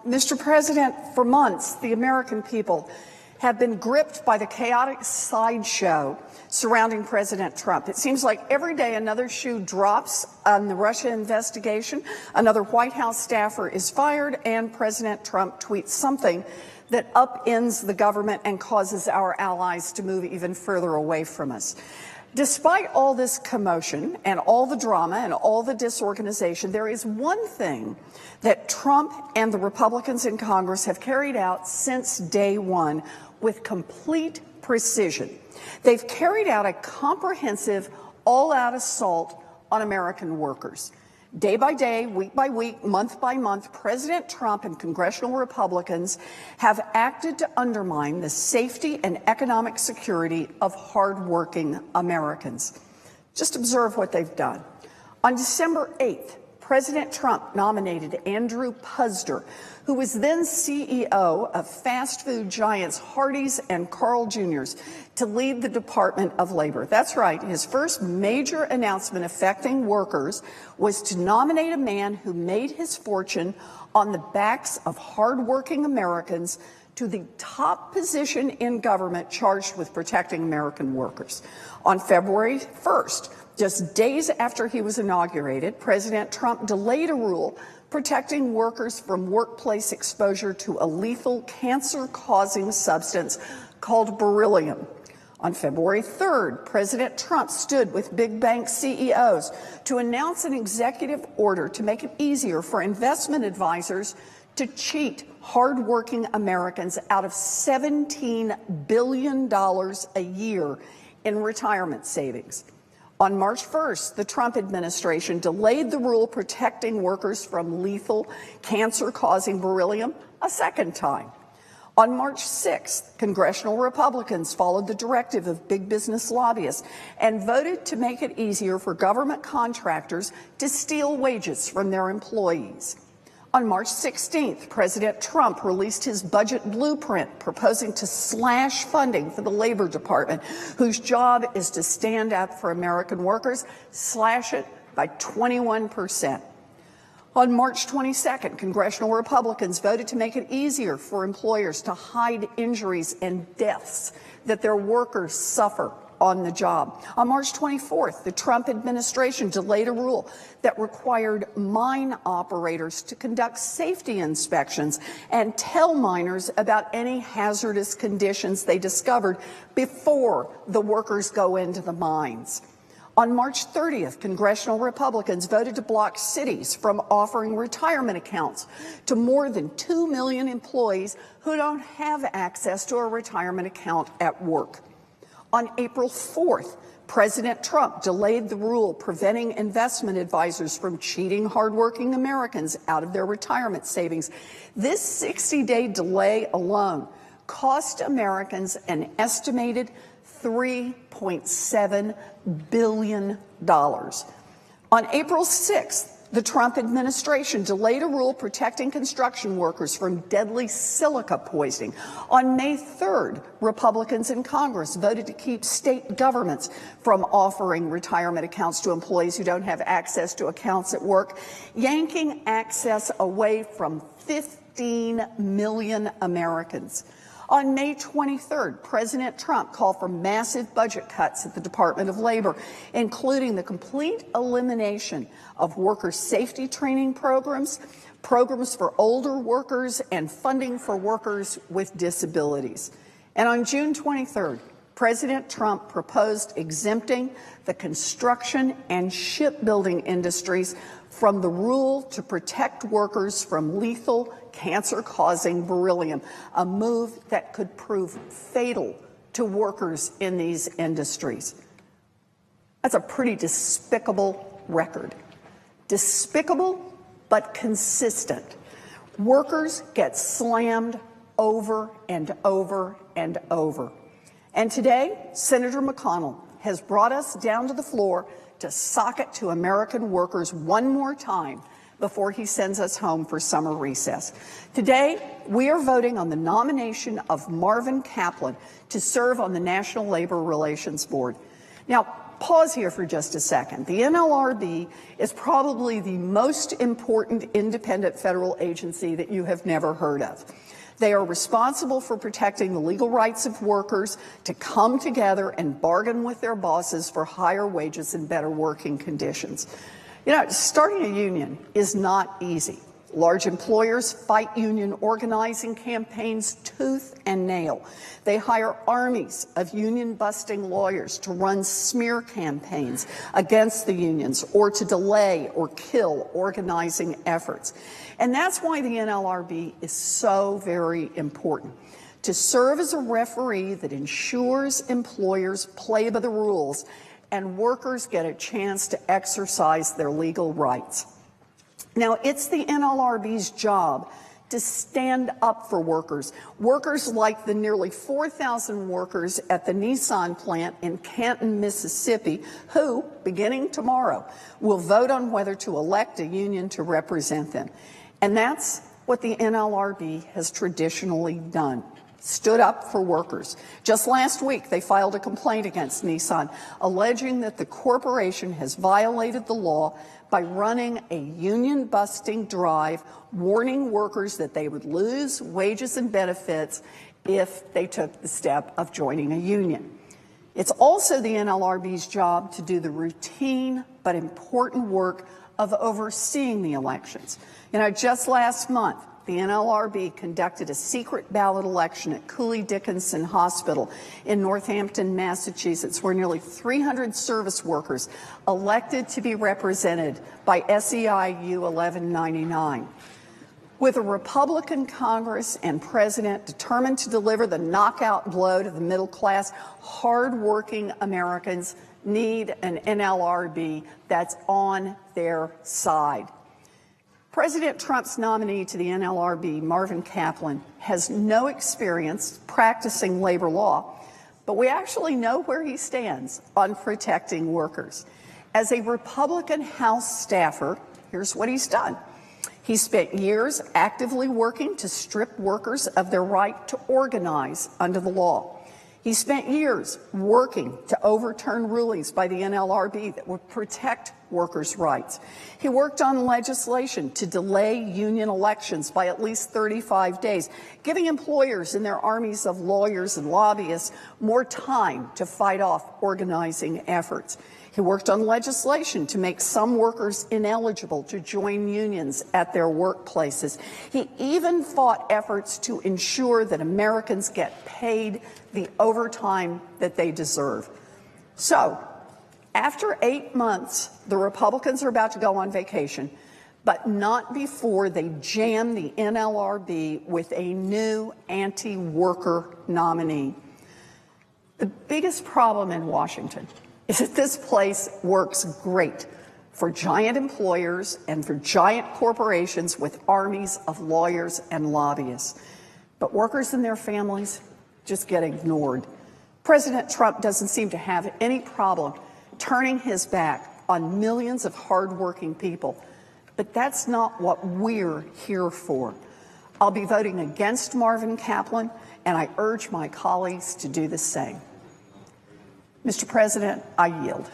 Mr. President, for months, the American people have been gripped by the chaotic sideshow surrounding President Trump. It seems like every day another shoe drops on the Russia investigation, another White House staffer is fired, and President Trump tweets something that upends the government and causes our allies to move even further away from us. Despite all this commotion and all the drama and all the disorganization, there is one thing that Trump and the Republicans in Congress have carried out since day one with complete precision. They've carried out a comprehensive, all-out assault on American workers. Day by day, week by week, month by month, President Trump and congressional Republicans have acted to undermine the safety and economic security of hardworking Americans. Just observe what they've done. On December 8th, President Trump nominated Andrew Puzder, who was then CEO of fast food giants Hardee's and Carl Jr.'s, to lead the Department of Labor. That's right. His first major announcement affecting workers was to nominate a man who made his fortune on the backs of hardworking Americans to the top position in government charged with protecting American workers. On February 1st, just days after he was inaugurated, President Trump delayed a rule protecting workers from workplace exposure to a lethal cancer-causing substance called beryllium. On February 3rd, President Trump stood with big bank CEOs to announce an executive order to make it easier for investment advisors to cheat hardworking Americans out of $17 billion a year in retirement savings. On March 1st, the Trump administration delayed the rule protecting workers from lethal cancer-causing beryllium a second time. On March 6th, congressional Republicans followed the directive of big business lobbyists and voted to make it easier for government contractors to steal wages from their employees. On March 16th, President Trump released his budget blueprint proposing to slash funding for the Labor Department, whose job is to stand up for American workers, slash it by 21%. On March 22nd, congressional Republicans voted to make it easier for employers to hide injuries and deaths that their workers suffer on the job. On March 24th, the Trump administration delayed a rule that required mine operators to conduct safety inspections and tell miners about any hazardous conditions they discovered before the workers go into the mines. On March 30th, congressional Republicans voted to block cities from offering retirement accounts to more than 2 million employees who don't have access to a retirement account at work. On April 4th, President Trump delayed the rule preventing investment advisors from cheating hardworking Americans out of their retirement savings. This 60-day delay alone cost Americans an estimated $3.7 billion. On April 6th, the Trump administration delayed a rule protecting construction workers from deadly silica poisoning. On May 3rd, Republicans in Congress voted to keep state governments from offering retirement accounts to employees who don't have access to accounts at work, yanking access away from 15 million Americans. On May 23rd, President Trump called for massive budget cuts at the Department of Labor, including the complete elimination of worker safety training programs, programs for older workers, and funding for workers with disabilities. And on June 23rd, President Trump proposed exempting the construction and shipbuilding industries from the rule to protect workers from lethal cancer-causing beryllium, a move that could prove fatal to workers in these industries. That's a pretty despicable record. Despicable, but consistent. Workers get slammed over and over and over. And today, Senator McConnell has brought us down to the floor to sock it to American workers one more time before he sends us home for summer recess. Today, we are voting on the nomination of Marvin Kaplan to serve on the National Labor Relations Board. Now, pause here for just a second. The NLRB is probably the most important independent federal agency that you have never heard of. They are responsible for protecting the legal rights of workers to come together and bargain with their bosses for higher wages and better working conditions. You know, starting a union is not easy. Large employers fight union organizing campaigns tooth and nail. They hire armies of union-busting lawyers to run smear campaigns against the unions or to delay or kill organizing efforts. And that's why the NLRB is so very important. To serve as a referee that ensures employers play by the rules and workers get a chance to exercise their legal rights. Now, it's the NLRB's job to stand up for workers like the nearly 4,000 workers at the Nissan plant in Canton, Mississippi, who, beginning tomorrow, will vote on whether to elect a union to represent them. And that's what the NLRB has traditionally done. Stood up for workers. Just last week, they filed a complaint against Nissan, alleging that the corporation has violated the law by running a union-busting drive, warning workers that they would lose wages and benefits if they took the step of joining a union. It's also the NLRB's job to do the routine but important work of overseeing the elections. You know, just last month, the NLRB conducted a secret ballot election at Cooley Dickinson Hospital in Northampton, Massachusetts, where nearly 300 service workers elected to be represented by SEIU 1199. With a Republican Congress and president determined to deliver the knockout blow to the middle class, hardworking Americans need an NLRB that's on their side. President Trump's nominee to the NLRB, Marvin Kaplan, has no experience practicing labor law, but we actually know where he stands on protecting workers. As a Republican House staffer, here's what he's done. He spent years actively working to strip workers of their right to organize under the law. He spent years working to overturn rulings by the NLRB that would protect workers' rights. He worked on legislation to delay union elections by at least 35 days, giving employers and their armies of lawyers and lobbyists more time to fight off organizing efforts. He worked on legislation to make some workers ineligible to join unions at their workplaces. He even fought efforts to ensure that Americans get paid the overtime that they deserve. So, after 8 months, the Republicans are about to go on vacation, but not before they jam the NLRB with a new anti-worker nominee. The biggest problem in Washington is that this place works great for giant employers and for giant corporations with armies of lawyers and lobbyists. But workers and their families just get ignored. President Trump doesn't seem to have any problem turning his back on millions of hardworking people. But that's not what we're here for. I'll be voting against Marvin Kaplan, and I urge my colleagues to do the same. Mr. President, I yield.